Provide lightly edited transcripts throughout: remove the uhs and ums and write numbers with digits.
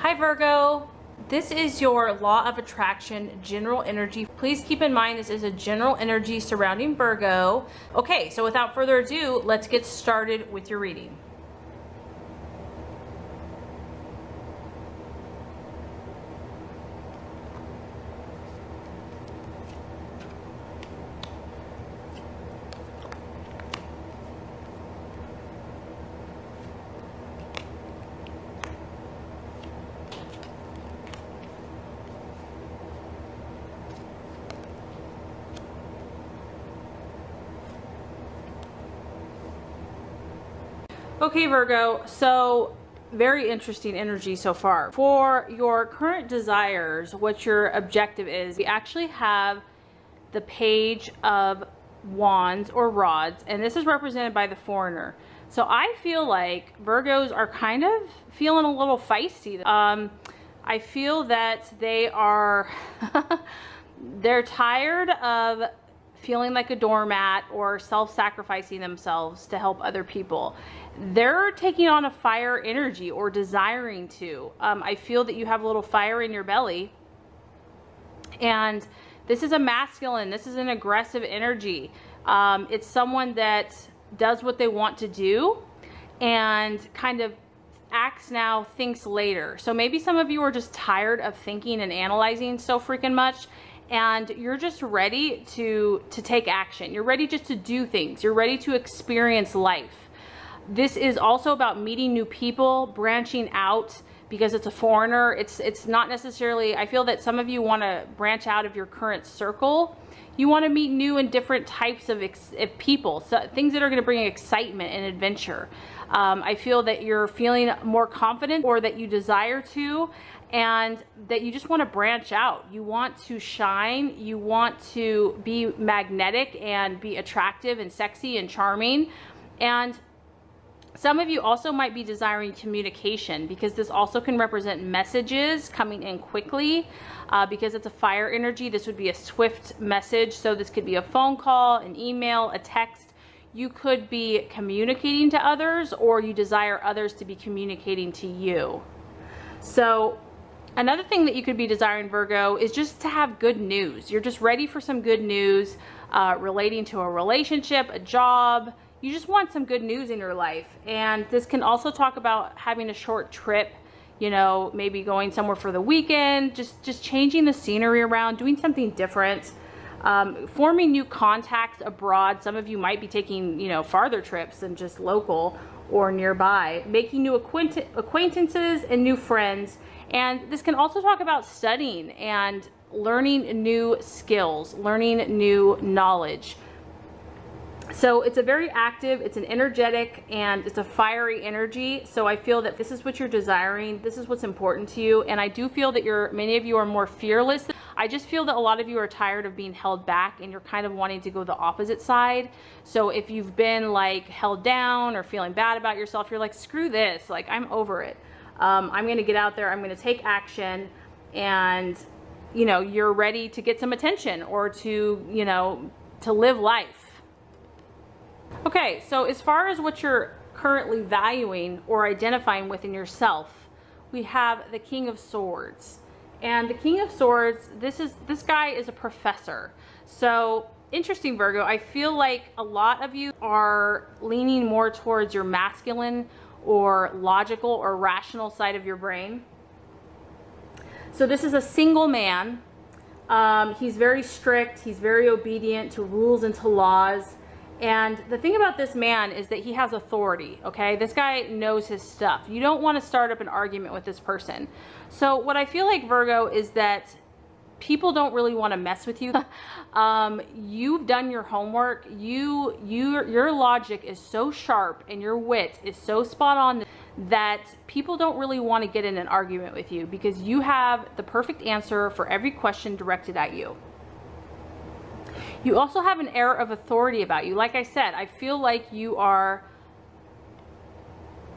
Hi Virgo, this is your law of attraction general energy. Please keep in mind this is a general energy surrounding Virgo. Okay, so without further ado, let's get started with your reading. Okay Virgo, so very interesting energy so far. For your current desires, what your objective is, we actually have the Page of Wands or Rods, and this is represented by the Foreigner. So I feel like Virgos are kind of feeling a little feisty. I feel that they are, they're tired of feeling like a doormat or self-sacrificing themselves to help other people. They're taking on a fire energy or desiring to. I feel that you have a little fire in your belly, and this is a masculine, this is an aggressive energy. It's someone that does what they want to do and kind of acts now, thinks later. So maybe some of you are just tired of thinking and analyzing so freaking much, and you're just ready to take action. You're ready just to do things. You're ready to experience life. This is also about meeting new people, branching out, because it's a foreigner. It's not necessarily, I feel that some of you want to branch out of your current circle. You want to meet new and different types of people, so things that are going to bring excitement and adventure. I feel that you're feeling more confident, or that you desire to, and that you just want to branch out. You want to shine. You want to be magnetic and be attractive and sexy and charming. And some of you also might be desiring communication, because this also can represent messages coming in quickly. Because it's a fire energy, this would be a swift message. So this could be a phone call, an email, a text. You could be communicating to others, or you desire others to be communicating to you. So another thing that you could be desiring, Virgo, is just to have good news. You're just ready for some good news relating to a relationship, a job. You just want some good news in your life. And this can also talk about having a short trip, you know, maybe going somewhere for the weekend, just changing the scenery around, doing something different, forming new contacts abroad. Some of you might be taking, you know, farther trips than just local or nearby, making new acquaintances and new friends. And this can also talk about studying and learning new skills, learning new knowledge. So it's a very active, it's an energetic, and it's a fiery energy. So I feel that this is what you're desiring. This is what's important to you. And I do feel that many of you are more fearless. I just feel that a lot of you are tired of being held back, and you're kind of wanting to go the opposite side. So if you've been like held down or feeling bad about yourself, you're like, screw this, like I'm over it. I'm going to get out there, I'm going to take action, and you know, you're ready to get some attention, or to, you know, to live life. Okay, so as far as what you're currently valuing or identifying within yourself, we have the King of Swords. And the King of Swords, this guy is a professor. So interesting, Virgo. I feel like a lot of you are leaning more towards your masculine or logical or rational side of your brain. So this is a single man. He's very strict. He's very obedient to rules and to laws. And the thing about this man is that he has authority, okay? This guy knows his stuff. You don't want to start up an argument with this person. So what I feel like, Virgo, is that people don't really want to mess with you. You've done your homework. Your logic is so sharp, and your wit is so spot on that people don't really want to get in an argument with you, because you have the perfect answer for every question directed at you. You also have an air of authority about you. Like I said, I feel like you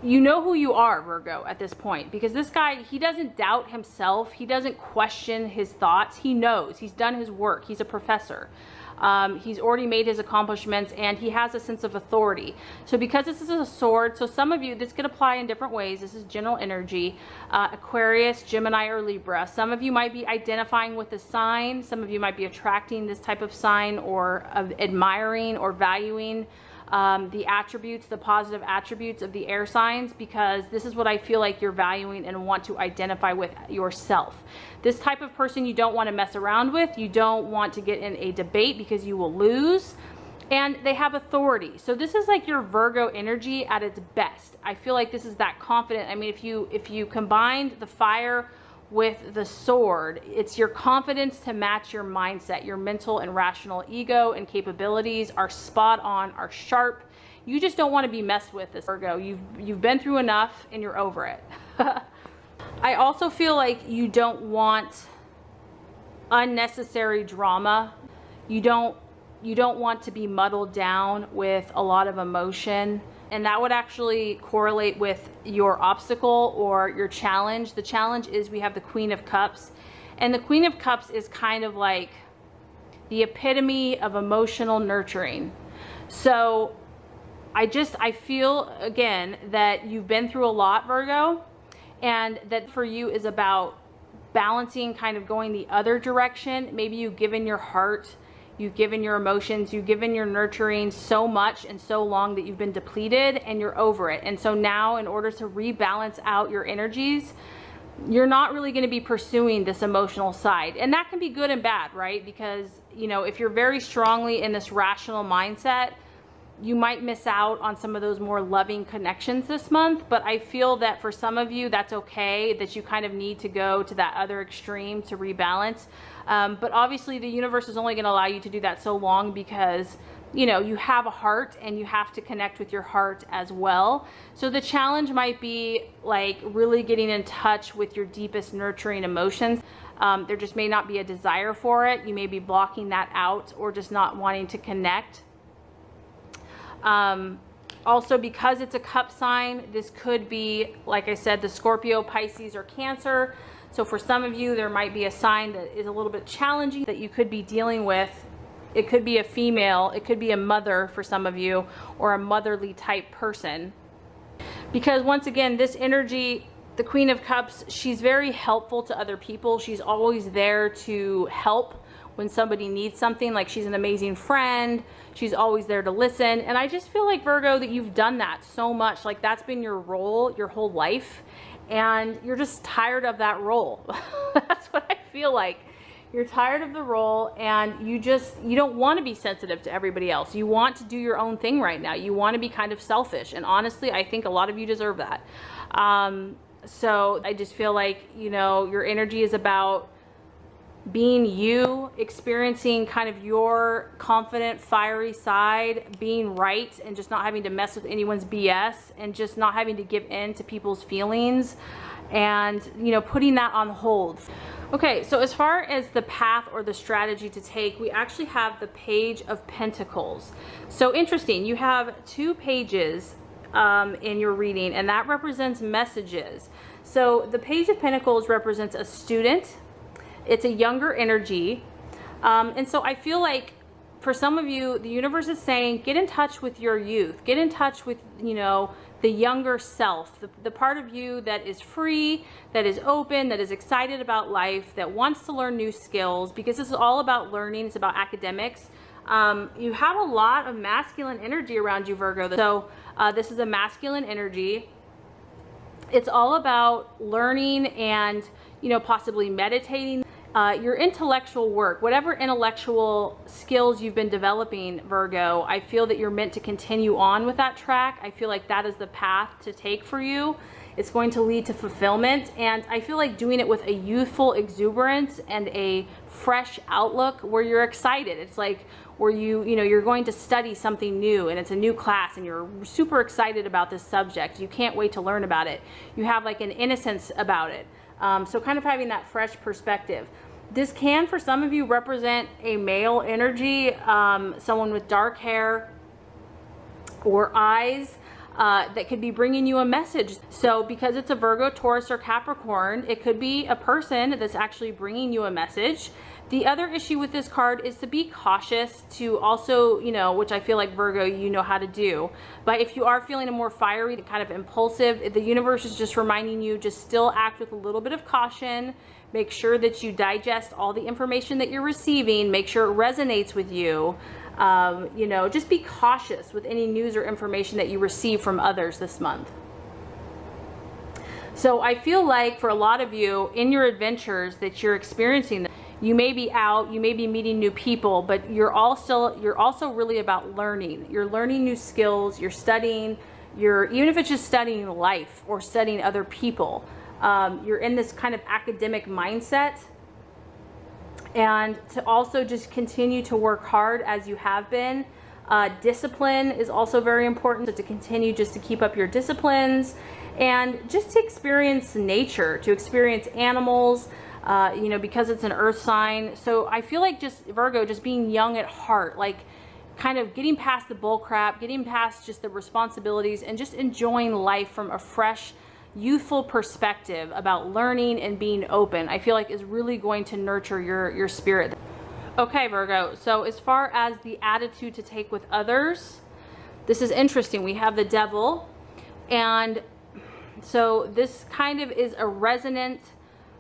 know who you are, Virgo, at this point, because this guy, he doesn't doubt himself. He doesn't question his thoughts. He knows. He's done his work. He's a professor. He's already made his accomplishments, and he has a sense of authority. So because this is a sword, so some of you, this could apply in different ways. This is general energy. Aquarius, Gemini, or Libra. Some of you might be identifying with the sign. Some of you might be attracting this type of sign, or admiring or valuing the attributes, the positive attributes of the air signs, because this is what I feel like you're valuing and want to identify with yourself. This type of person you don't want to mess around with. You don't want to get in a debate because you will lose. And they have authority. So this is like your Virgo energy at its best. I feel like this is that confident. I mean, if you combined the fire with the sword, it's your confidence to match your mindset. Your mental and rational ego and capabilities are spot on, are sharp. You just don't want to be messed with, this Virgo. You've been through enough and you're over it. I also feel like you don't want unnecessary drama. You don't want to be muddled down with a lot of emotion. And that would actually correlate with your obstacle or your challenge. The challenge is we have the Queen of Cups. And the Queen of Cups is kind of like the epitome of emotional nurturing. So I feel, again, that you've been through a lot, Virgo. And that for you is about balancing, kind of going the other direction. Maybe you've given your heart, you've given your emotions, you've given your nurturing so much and so long that you've been depleted and you're over it. And so now, in order to rebalance out your energies, you're not really going to be pursuing this emotional side. And that can be good and bad, right? Because, you know, if you're very strongly in this rational mindset, you might miss out on some of those more loving connections this month. But I feel that for some of you, that's okay, that you kind of need to go to that other extreme to rebalance. But obviously the universe is only going to allow you to do that so long because, you know, you have a heart and you have to connect with your heart as well. So the challenge might be like really getting in touch with your deepest nurturing emotions. There just may not be a desire for it. You may be blocking that out or just not wanting to connect. Also, because it's a cup sign, this could be, like I said, the Scorpio, Pisces, or Cancer. So for some of you, there might be a sign that is a little bit challenging that you could be dealing with. It could be a female, it could be a mother for some of you, or a motherly type person. Because once again, this energy, the Queen of Cups, she's very helpful to other people. She's always there to help when somebody needs something. Like, she's an amazing friend. She's always there to listen. And I just feel like, Virgo, that you've done that so much. Like, that's been your role your whole life. And you're just tired of that role. That's what I feel like. You're tired of the role, and you don't want to be sensitive to everybody else. You want to do your own thing right now. You want to be kind of selfish. And honestly, I think a lot of you deserve that. So I just feel like, you know, your energy is about being you, experiencing kind of your confident, fiery side, being right, and just not having to mess with anyone's BS, and just not having to give in to people's feelings, and, you know, putting that on hold. Okay, so as far as the path or the strategy to take, we actually have the Page of Pentacles. So interesting, you have 2 pages in your reading, and that represents messages. So the Page of Pentacles represents a student. It's a younger energy. And so I feel like for some of you, the universe is saying, get in touch with your youth. Get in touch with, you know, the younger self, the part of you that is free, that is open, that is excited about life, that wants to learn new skills, because this is all about learning. It's about academics. You have a lot of masculine energy around you, Virgo. So this is a masculine energy. It's all about learning and, you know, possibly meditating. Your intellectual work, whatever intellectual skills you've been developing, Virgo, I feel that you're meant to continue on with that track. I feel like that is the path to take for you. It's going to lead to fulfillment, and I feel like doing it with a youthful exuberance and a fresh outlook where you're excited. It's like where you know, you're going to study something new, and it's a new class, and you're super excited about this subject. You can't wait to learn about it. You have like an innocence about it. So kind of having that fresh perspective. This can, for some of you, represent a male energy, someone with dark hair or eyes. that could be bringing you a message. So because it's a Virgo, Taurus, or Capricorn, it could be a person that's actually bringing you a message. The other issue with this card is to be cautious, to also, you know, which I feel like Virgo, you know how to do. But if you are feeling a more fiery, kind of impulsive, the universe is just reminding you, just still act with a little bit of caution. Make sure that you digest all the information that you're receiving. Make sure it resonates with you. You know, just be cautious with any news or information that you receive from others this month. So I feel like for a lot of you in your adventures that you're experiencing, you may be out, you may be meeting new people, but you're also really about learning. You're learning new skills, you're studying, even if it's just studying life or studying other people, you're in this kind of academic mindset. And to also just continue to work hard as you have been. Discipline is also very important, so to continue just to keep up your disciplines and just to experience nature, to experience animals, you know, because it's an earth sign. So I feel like just Virgo, just being young at heart, like kind of getting past the bull crap, getting past just the responsibilities and just enjoying life from a fresh, youthful perspective about learning and being open, I feel like is really going to nurture your spirit. Okay, Virgo, so as far as the attitude to take with others, this is interesting. We have the devil, and so this kind of is a resonant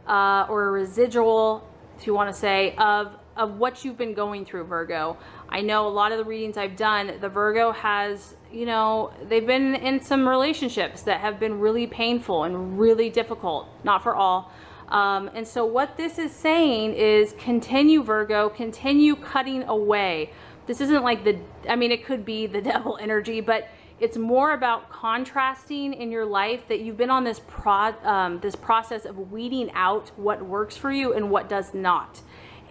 or a residual, if you want to say, of what you've been going through, Virgo. I know a lot of the readings I've done, the Virgo has, you know, they've been in some relationships that have been really painful and really difficult, not for all. And so what this is saying is continue, Virgo, continue cutting away. This isn't like I mean, it could be the devil energy, but it's more about contrasting in your life, that you've been on this process of weeding out what works for you and what does not.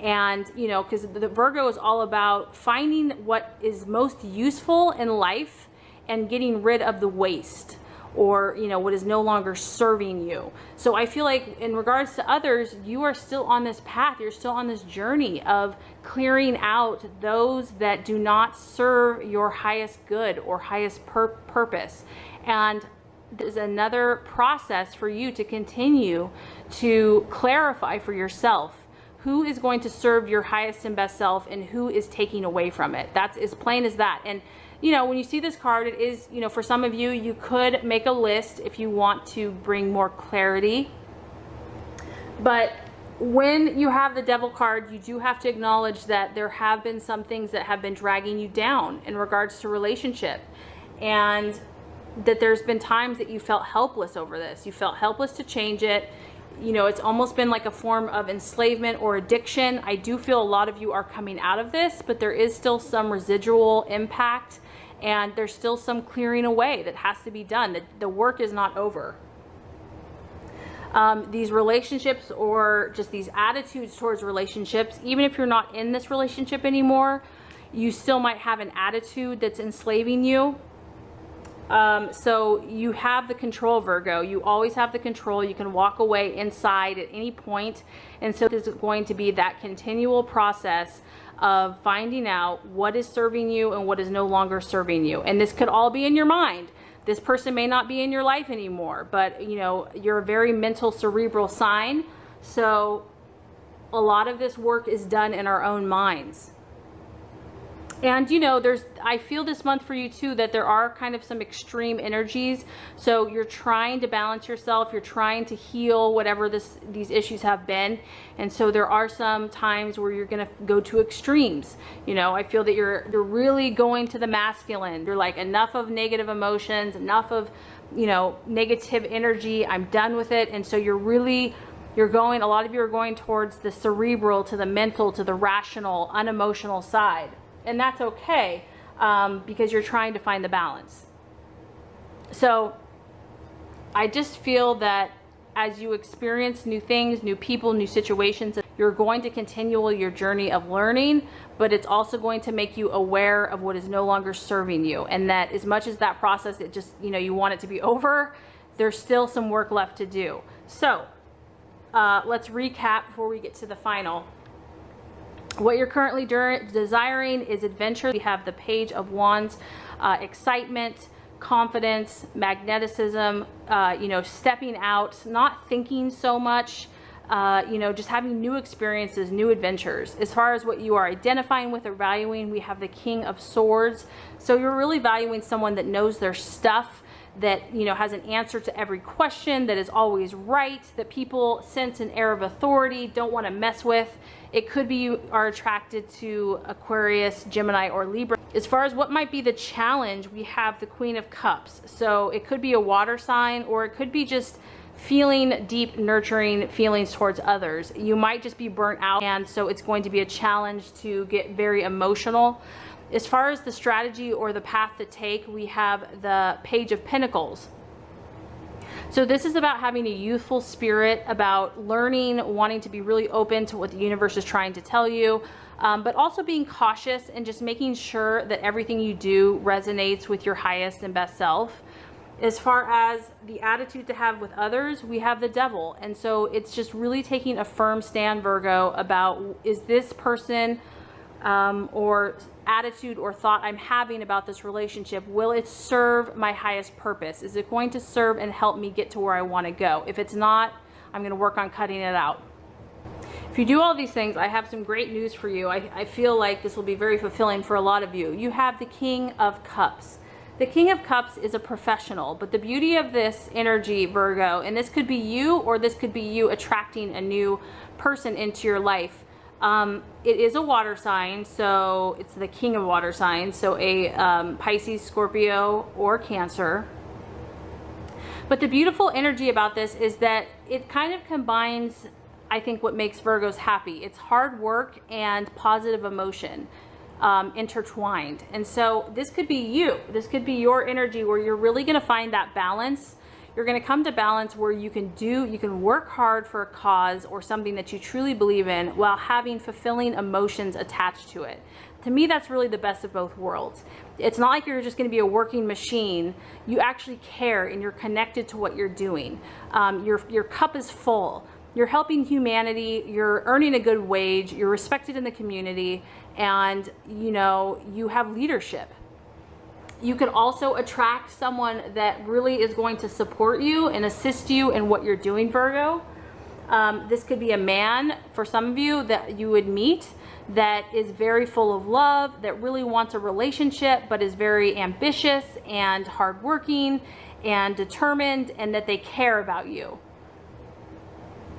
And, you know, because the Virgo is all about finding what is most useful in life and getting rid of the waste, or, you know, what is no longer serving you. So I feel like in regards to others, you are still on this path. You're still on this journey of clearing out those that do not serve your highest good or highest purpose. And there's another process for you to continue to clarify for yourself who is going to serve your highest and best self and who is taking away from it. That's as plain as that. And you know, when you see this card, it is, you know, for some of you, you could make a list if you want to bring more clarity. But when you have the devil card, you do have to acknowledge that there have been some things that have been dragging you down in regards to relationship. And that there's been times that you felt helpless over this. You felt helpless to change it. You know, it's almost been like a form of enslavement or addiction. I do feel a lot of you are coming out of this, but there is still some residual impact. And there's still some clearing away that has to be done. The work is not over. These relationships, or just these attitudes towards relationships, even if you're not in this relationship anymore, you still might have an attitude that's enslaving you. So you have the control, Virgo. You always have the control. You can walk away inside at any point. And so there's going to be that continual process of finding out what is serving you and what is no longer serving you. And this could all be in your mind. This person may not be in your life anymore, but you know, you're a very mental, cerebral sign. So a lot of this work is done in our own minds. And you know, I feel this month for you too that there are kind of some extreme energies. So you're trying to balance yourself, you're trying to heal whatever these issues have been. And so there are some times where you're gonna go to extremes. You know, I feel that you're really going to the masculine. You're like, enough of negative emotions, enough of, you know, negative energy, I'm done with it. And so you're going, a lot of you are going towards the cerebral, to the mental, to the rational, unemotional side. And that's okay, because you're trying to find the balance. So I just feel that as you experience new things, new people, new situations, you're going to continue your journey of learning, but it's also going to make you aware of what is no longer serving you. And that as much as that process, it just, you know, you want it to be over, there's still some work left to do. So let's recap before we get to the final. What you're currently desiring is adventure. We have the Page of Wands, excitement, confidence, magnetism, you know, stepping out, not thinking so much, you know, just having new experiences, new adventures. As far as what you are identifying with or valuing, we have the King of Swords. So you're really valuing someone that knows their stuff, that, you know, has an answer to every question, that is always right, that people sense an air of authority, don't want to mess with. It could be you are attracted to Aquarius, Gemini, or Libra. As far as what might be the challenge, we have the Queen of Cups. So it could be a water sign, or it could be just feeling deep, nurturing feelings towards others. You might just be burnt out, and so it's going to be a challenge to get very emotional. As far as the strategy or the path to take, we have the Page of Pentacles. So this is about having a youthful spirit, about learning, wanting to be really open to what the universe is trying to tell you, but also being cautious and just making sure that everything you do resonates with your highest and best self. As far as the attitude to have with others, we have the Devil. And so it's just really taking a firm stand, Virgo, about, is this person or attitude or thought I'm having about this relationship, will it serve my highest purpose? Is it going to serve and help me get to where I want to go? If it's not, I'm going to work on cutting it out. If you do all these things, I have some great news for you. I feel like this will be very fulfilling for a lot of you. You have the King of Cups. The King of Cups is a professional, but the beauty of this energy, Virgo, and this could be you, or this could be you attracting a new person into your life. It is a water sign, so it's the King of water signs, so a Pisces, Scorpio, or Cancer. But the beautiful energy about this is that it kind of combines, I think, what makes Virgos happy. It's hard work and positive emotion intertwined. And so this could be you. This could be your energy where you're really going to find that balance. You're going to come to balance where you can work hard for a cause or something that you truly believe in while having fulfilling emotions attached to it. To me, that's really the best of both worlds. It's not like you're just going to be a working machine. You actually care and you're connected to what you're doing. Your cup is full. You're helping humanity. You're earning a good wage. You're respected in the community, and you know, you have leadership. You could also attract someone that really is going to support you and assist you in what you're doing, Virgo. This could be a man for some of you that you would meet that is very full of love, that really wants a relationship, but is very ambitious and hardworking and determined, and that they care about you.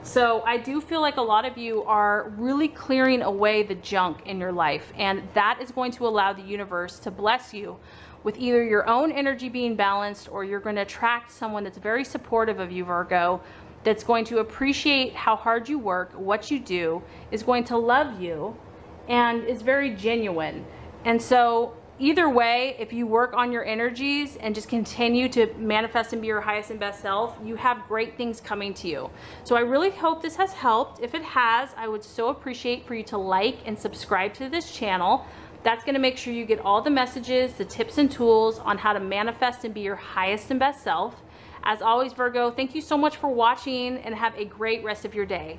So I do feel like a lot of you are really clearing away the junk in your life, and that is going to allow the universe to bless you with either your own energy being balanced, or you're going to attract someone that's very supportive of you, Virgo, that's going to appreciate how hard you work, what you do, is going to love you, and is very genuine. And so either way, if you work on your energies and just continue to manifest and be your highest and best self, you have great things coming to you. So I really hope this has helped. If it has, I would so appreciate for you to like and subscribe to this channel. That's going to make sure you get all the messages, the tips and tools on how to manifest and be your highest and best self. As always, Virgo, thank you so much for watching, and have a great rest of your day.